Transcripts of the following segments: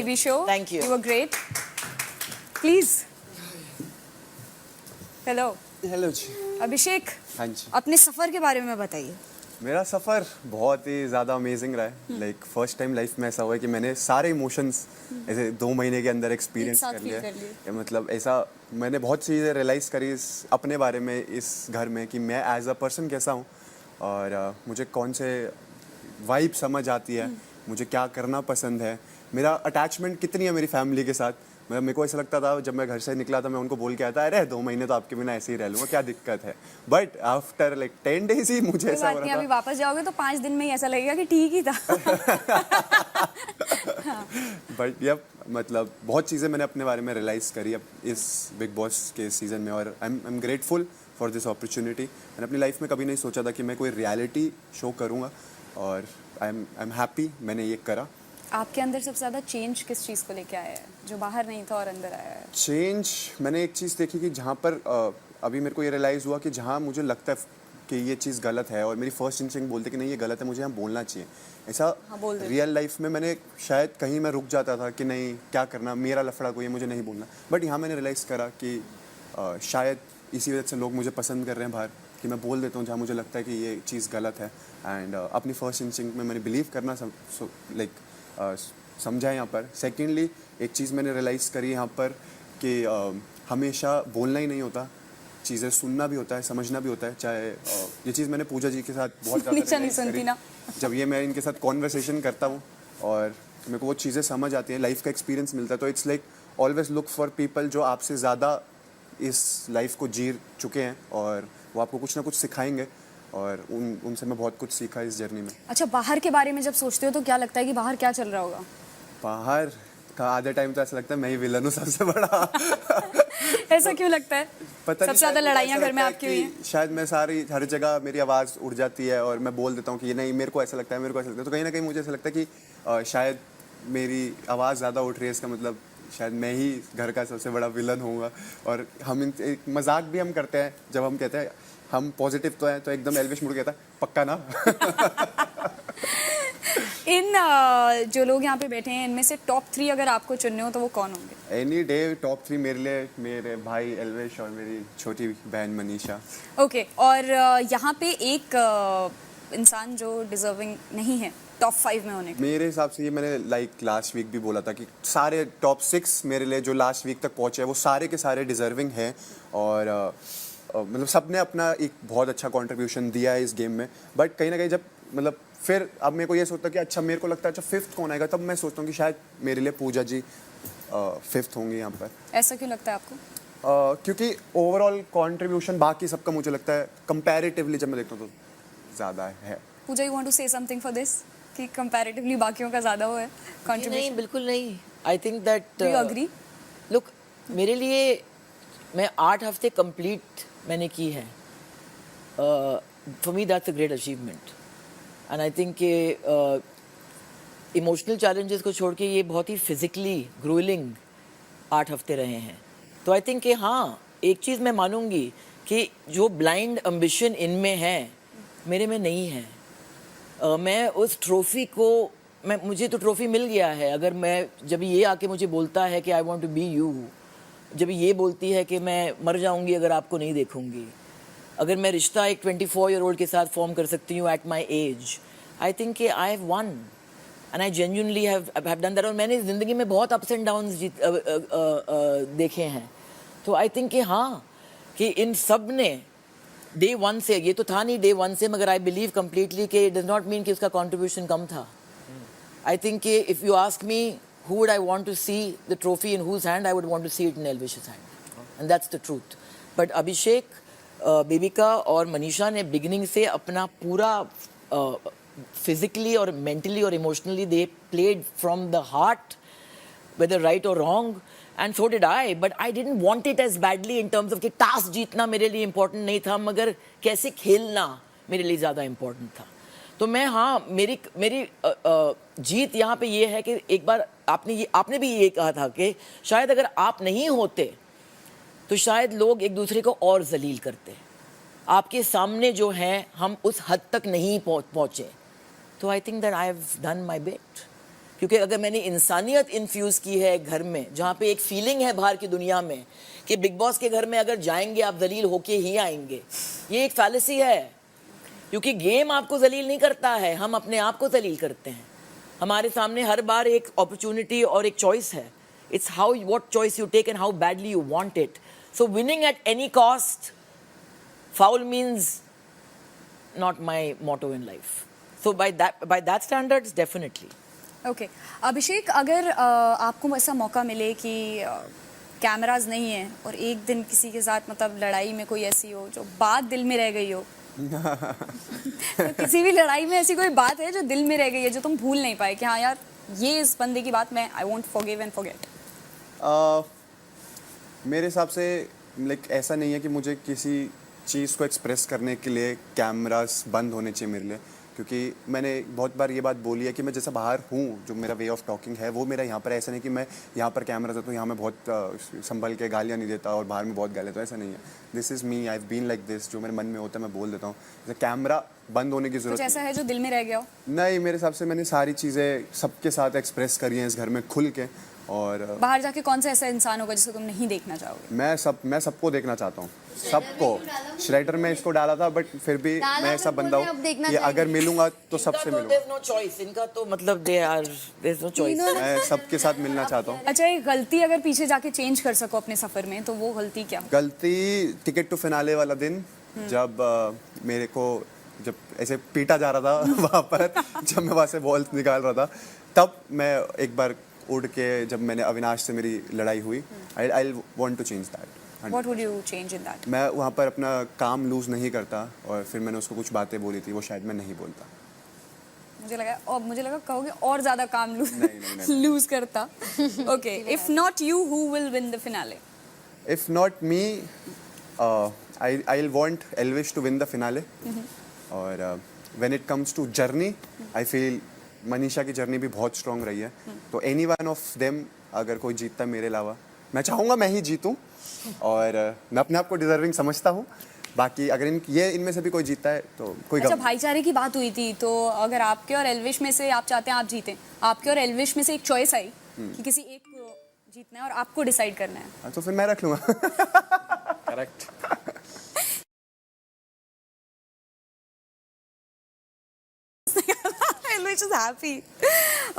TV show. Thank you. You were great. Please. Hello. Hello जी. अभिषेक, हाँ जी. अपने सफर के बारे में बताइए. मेरा सफ़र बहुत ही ज़्यादा अमेजिंग रहा है. लाइक फर्स्ट टाइम लाइफ में ऐसा हुआ है कि मैंने सारे इमोशंस ऐसे 2 महीने के अंदर एक्सपीरियंस एक साथ कर feel लिया. कर लिए. या मतलब ऐसा मैंने बहुत चीज़ें रियलाइज़ करी अपने बारे में इस घर में कि मैं एज अ पर्सन कैसा हूँ और मुझे कौन से वाइब समझ आती है, मुझे क्या करना पसंद है, मेरा अटैचमेंट कितनी है मेरी फैमिली के साथ. मतलब मेरे को ऐसा लगता था जब मैं घर से निकला था मैं उनको बोल के आया था अरे 2 महीने तो आपके बिना ऐसे ही रह लूँगा, क्या दिक्कत है. बट आफ्टर लाइक 10 days ही मुझे कोई ऐसा हो बात नहीं, रहा अभी था. वापस जाओगे तो 5 दिन में ही ऐसा लगेगा कि ठीक ही था. बट यप मतलब बहुत चीज़ें मैंने अपने बारे में रियलाइज़ करी अब इस बिग बॉस के सीज़न में और I am grateful for this opportunity. मैंने अपनी लाइफ में कभी नहीं सोचा था कि मैं कोई रियलिटी शो करूँगा और आई एम हैप्पी मैंने ये करा. आपके अंदर सबसे ज्यादा चेंज किस चीज को लेके आया है जो बाहर नहीं था और अंदर आया है? चेंज मैंने एक चीज़ देखी कि जहाँ पर अभी मेरे को ये रियलाइज़ हुआ कि जहाँ मुझे लगता है कि ये चीज़ गलत है और मेरी फर्स्ट इंस्टिंक्ट बोलते कि नहीं ये गलत है, मुझे यहाँ बोलना चाहिए. ऐसा हाँ, बोल दे. रियल लाइफ में मैंने शायद कहीं मैं रुक जाता था कि नहीं क्या करना, मेरा लफड़ा कोई है, मुझे नहीं बोलना. बट यहाँ मैंने रियलाइज़ करा कि शायद इसी वजह से लोग मुझे पसंद कर रहे हैं बाहर कि मैं बोल देता हूँ जहाँ मुझे लगता है कि ये चीज़ गलत है. एंड अपनी फर्स्ट इंस्टिंक्ट में मैंने बिलीव करना समझा यहाँ पर. सेकेंडली एक चीज़ मैंने रियलाइज़ करी यहाँ पर कि हमेशा बोलना ही नहीं होता, चीज़ें सुनना भी होता है, समझना भी होता है. चाहे ये चीज़ मैंने पूजा जी के साथ बहुत ज़्यादा नीचा नहीं realize सुनती करी. ना. जब ये मैं इनके साथ कॉन्वर्सेशन करता हूँ और मेरे को वो चीज़ें समझ आती हैं, लाइफ का एक्सपीरियंस मिलता है. तो it's like always look for people जो आपसे ज़्यादा इस लाइफ को जी चुके हैं और वो आपको कुछ ना कुछ सिखाएंगे और उनसे मैं बहुत कुछ सीखा इस जर्नी में. अच्छा, बाहर के बारे में जब सोचते हो तो क्या लगता है कि बाहर क्या चल रहा होगा? बाहर का आधे टाइम तो ऐसा लगता है मैं ही विलन हूँ सबसे बड़ा. ऐसा क्यों लगता है? पता सबसे नहीं, ज्यादा शायद लड़ाइयाँ ऐसा घर में लगता है आपकी हुई हैं? कि शायद मैं हर जगह मेरी आवाज़ उड़ जाती है और मैं बोल देता हूँ कि ये नहीं मेरे को ऐसा लगता है, मेरे को ऐसा लगता है. तो कहीं ना कहीं मुझे ऐसा लगता है कि शायद मेरी आवाज़ ज़्यादा उठ रही है, इसका मतलब शायद मैं ही घर का सबसे बड़ा विलन होऊंगा. और हम एक मजाक भी हम करते हैं जब हम कहते हैं हम पॉजिटिव तो हैं तो एकदम एल्विश मुड़ कहता है पक्का ना. इन जो लोग यहाँ पे बैठे हैं इनमें से टॉप 3 अगर आपको चुनने हो तो वो कौन होंगे? एनी डे टॉप 3 मेरे लिए मेरे भाई एल्विश और मेरी छोटी बहन मनीषा. ओके, और यहाँ पे एक इंसान जो डिजर्विंग नहीं है टॉप 5 में होने का. मेरे हिसाब से ये मैंने लाइक लास्ट वीक भी बोला था कि सारे टॉप 6 मेरे लिए जो लास्ट वीक तक पहुंचे हैं वो सारे के सारे डिजर्विंग हैं और मतलब सबने अपना एक बहुत अच्छा कंट्रीब्यूशन दिया है इस गेम में. बट कहीं ना कहीं जब मतलब फिर अब मेरे को ये सोचता कि अच्छा मेरे को लगता है अच्छा 5th कौन आएगा, तब मैं सोचता हूँ कि शायद मेरे लिए पूजा जी 5th होंगे यहाँ पर. ऐसा क्यों लगता है आपको? क्योंकि ओवरऑल कंट्रीब्यूशन बाकी सबका मुझे लगता है कंपैरेटिवली जब मैं देखता हूँ तो ज़्यादा है. Puja, you want to say something for this कि कंपैरेटिवली बाकियों का ज्यादा हुआ है नहीं, कंट्रीब्यूशन? बिल्कुल नहीं. I think that do you agree? Look, मेरे लिए मैं 8 हफ्ते कंप्लीट मैंने की है. For me that's a great achievement and I think कि इमोशनल चैलेंजेस को छोड़ के ये बहुत ही फिजिकली ग्रोइंग 8 हफ्ते रहे हैं. तो आई थिंक कि हाँ, एक चीज़ मैं मानूंगी कि जो ब्लाइंड एम्बिशन इनमें है मेरे में नहीं है. मैं उस ट्रॉफी को मुझे तो ट्रॉफी मिल गया है. अगर मैं जब ये आके मुझे बोलता है कि I want to be you, जब ये बोलती है कि मैं मर जाऊंगी अगर आपको नहीं देखूंगी, अगर मैं रिश्ता एक 24-year-old के साथ फॉर्म कर सकती हूँ at my age, I think कि I have won and I genuinely have done that. और मैंने ज़िंदगी में बहुत अप्स एंड डाउन्स देखे हैं. तो आई थिंक कि हाँ, कि इन सब ने डे 1 से, ये तो था नहीं डे 1 से, मगर आई बिलीव कम्प्लीटली कि इट डज नॉट मीन कि उसका कॉन्ट्रीब्यूशन कम था. आई थिंक कि if you ask me who would I want to see the trophy in whose hand, I would want to see it in Elvish's hand. And that's the truth. But Abhishek, बेबिका और मनीषा ने beginning से अपना पूरा physically और mentally और emotionally they played from the heart, whether right or wrong, and so did I. But I didn't want it as badly in terms of कि task जीतना मेरे लिए इम्पोर्टेंट नहीं था, मगर कैसे खेलना मेरे लिए ज़्यादा इम्पोर्टेंट था. तो मैं हाँ, मेरी जीत यहाँ पे ये है कि एक बार आपने भी ये कहा था कि शायद अगर आप नहीं होते तो शायद लोग एक दूसरे को और जलील करते. आपके सामने जो हैं हम उस हद तक नहीं पहुँचे. तो I think that I have done my best क्योंकि अगर मैंने इंसानियत इन्फ्यूज़ की है घर में, जहाँ पे एक फीलिंग है बाहर की दुनिया में कि बिग बॉस के घर में अगर जाएंगे आप जलील होके ही आएंगे, ये एक फैलेसी है। क्योंकि गेम आपको जलील नहीं करता है, हम अपने आप को जलील करते हैं। हमारे सामने हर बार एक अपॉर्चुनिटी और एक चॉइस है। It's how what choice you take and how badly you want it. So winning at any cost, foul means not my motto in life. So by that standards, definitely. Okay Abhishek, अगर आपको ऐसा मौका मिले कि cameras नहीं है और एक दिन किसी के साथ मतलब लड़ाई में कोई ऐसी हो जो बात दिल में रह गई हो तो किसी भी लड़ाई में ऐसी कोई बात है जो दिल में रह गई है, जो तुम भूल नहीं पाए कि हाँ यार ये इस बंदे की बात मैं I won't forgive and forget? मेरे हिसाब से लाइक ऐसा नहीं है कि मुझे किसी चीज़ को एक्सप्रेस करने के लिए कैमरास बंद होने चाहिए मेरे लिए, क्योंकि मैंने बहुत बार ये बात बोली है कि मैं जैसा बाहर हूँ, जो मेरा वे ऑफ टॉकिंग है वो मेरा यहाँ पर ऐसा नहीं कि मैं यहाँ पर कैमरा देता हूँ, यहाँ मैं बहुत संभल के गालियाँ नहीं देता और बाहर में बहुत गाली देता हूँ, ऐसा नहीं है। This is me, I have been like this. जो मेरे मन में होता है मैं बोल देता हूँ। जैसे कैमरा बंद होने की कुछ ज़रूरत ऐसा है जो दिल में रह गया हो? नहीं, मेरे हिसाब से मैंने सारी चीज़ें सबके साथ एक्सप्रेस करी हैं इस घर में खुल के। और बाहर जाके कौन सा ऐसा इंसान होगा जिसे तुम नहीं देखना चाहोगे? मैं सबको देखना चाहता हूँ, सबको। श्रेडर में इसको डाला था, बट फिर भी मैं ऐसा बंदा हूँ कि अगर मिलूंगा तो सबसे मिलूंगा। There's no choice. इनका तो मतलब there's no choice. मैं सबके साथ मिलना चाहता हूँ। अच्छा, एक गलती अगर पीछे जाके चेंज कर सको अपने सफर में तो वो गलती क्या? गलती टिकट टू फिनाले वाला दिन, जब मेरे को जब ऐसे पीटा जा रहा था वहाँ पर, जब मैं वहाँ से बॉल्स निकाल रहा था, तब मैं एक बार उड़ के जब मैंने अविनाश से मेरी लड़ाई हुई, I want to change that. What would you change in that? मैं वहाँ पर अपना काम लूज नहीं करता, और फिर मैंने उसको कुछ बातें बोली थी, वो शायद मैं नहीं बोलता। मुझे लगा कहोगे और ज्यादा काम नहीं। लूज करता। Okay, if not you, who will win the finale? If not me, I'll want Elvish to win the finale. और when it comes to journey, I feel Manisha की जर्नी भी बहुत स्ट्रॉन्ग रही है। तो एनी वन ऑफ देम अगर कोई जीतता है मेरे अलावा, मैं चाहूँगा मैं ही जीतूँ, और मैं अपने आप को डिजर्विंग समझता हूँ। बाकी अगर इनमें से भी कोई जीतता है तो कोई अच्छा, भाईचारे की बात हुई थी, तो अगर आपके और एल्विश में से आप चाहते हैं आप जीतें, आपके और एल्विश में से एक चॉइस आई कि किसी एक को जीतना है और आपको डिसाइड करना है, तो फिर मैं रख लूँगा। Correct. Elvish is happy.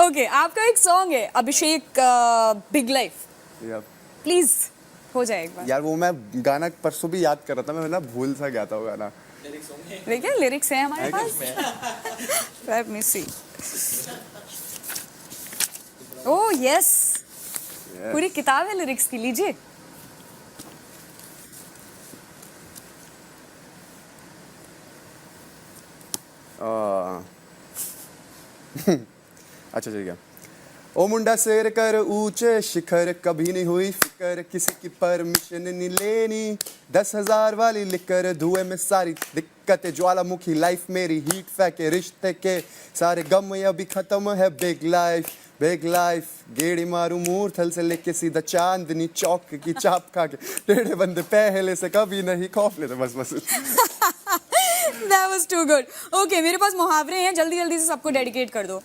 Okay, आपका एक सॉन्ग है अभिषेक, बिग लाइफ, प्लीज हो जाए एक बार। यार वो मैं गाना परसों भी याद कर रहा था, मैं ना भूल सा गया था वो गाना। देखिए लिरिक्स हैं हमारे पास। लेट मी सी। ओह यस, पूरी किताब है लिरिक्स की, लीजिए। अच्छा ठीक है। ओ मुंडा शेर कर ऊंचे शिखर, कभी नहीं हुई फिकर, किसी की परमिशन नहीं लेनी, 10,000 वाली लिकर, धुएं में सारी दिक्कतें, ज्वालामुखी लाइफ मेरी, हीट फेंके रिश्ते के सारे गम, अभी खत्म है बिग लाइफ, बिग लाइफ। गेड़ी मारू मूर्थल से लेके सीधा चांदनी चौक की चाप खा के, टेढ़े बंदे पहले से कभी नहीं खौफ लेते। बस That was too good. Okay, मेरे पास मुहावरे हैं, जल्दी जल्दी से सबको डेडिकेट कर दो।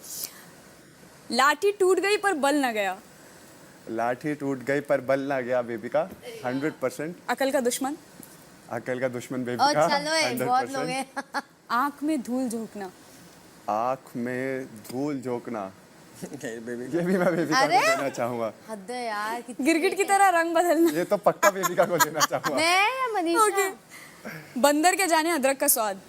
लाठी टूट गई पर बल न गया। लाठी टूट गई पर बल ना गया बेबी का 100%। अकल का दुश्मन। अकल का दुश्मन बेबी का चलो 100%। बहुत लोग हैं। आंख में धूल झोंकना। आँख में धूल झोंकना, ये भी मैं बेबी का अरे! को देना चाहूंगा। हद है यार, गिरगिट की तरह रंग बदलना। ये तो पक्का बेबी का को देना चाहूंगा। मैं या मनीषा? Okay. बंदर के जाने अदरक का स्वाद।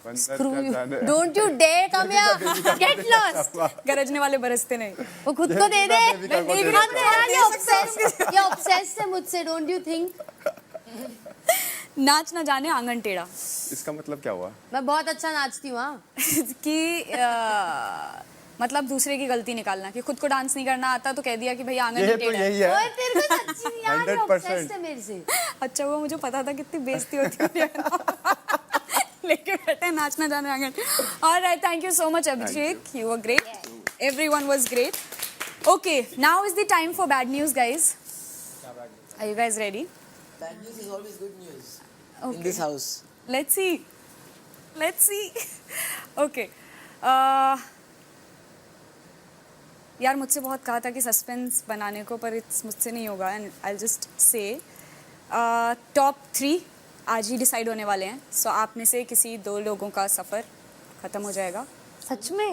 बंदर का जाने- don't you dare come here, get lost. गरजने वाले बरसते नहीं। वो खुद को दे दे। बेबी का को हद देना है यार, ये ऑब्सेस्ड है मुझसे, डोंट यू थिंक? नाच ना जाने आंगन टेढ़ा। इसका मतलब क्या हुआ? मैं बहुत अच्छा नाचती हूँ। हाँ, कि मतलब दूसरे की गलती निकालना, कि खुद को डांस नहीं करना आता तो कह दिया कि भाई आंगन ये ही तो टेढ़ा है। यही है। ओए तेरे को सच्ची नहीं यार, ये 100%। ऑब्सेस्ड है मेरे से। अच्छा हुआ मुझे पता था कितनी बेइज्जती होती है। लेके बैठे नाचना जाने आंगन। Alright, thank you so much Abhishek, you were great, everyone was great. Okay, now is the time for bad news guys. Are you guys ready? Bad news is always good news in Okay. this house. Let's see. Let's see. Okay. यार मुझसे बहुत कहा था कि suspense बनाने को, पर it's मुझसे नहीं होगा। And I just say top 3 आज ही डिसाइड होने वाले हैं। सो आप में से किसी 2 लोगों का सफ़र ख़त्म हो जाएगा। सच में?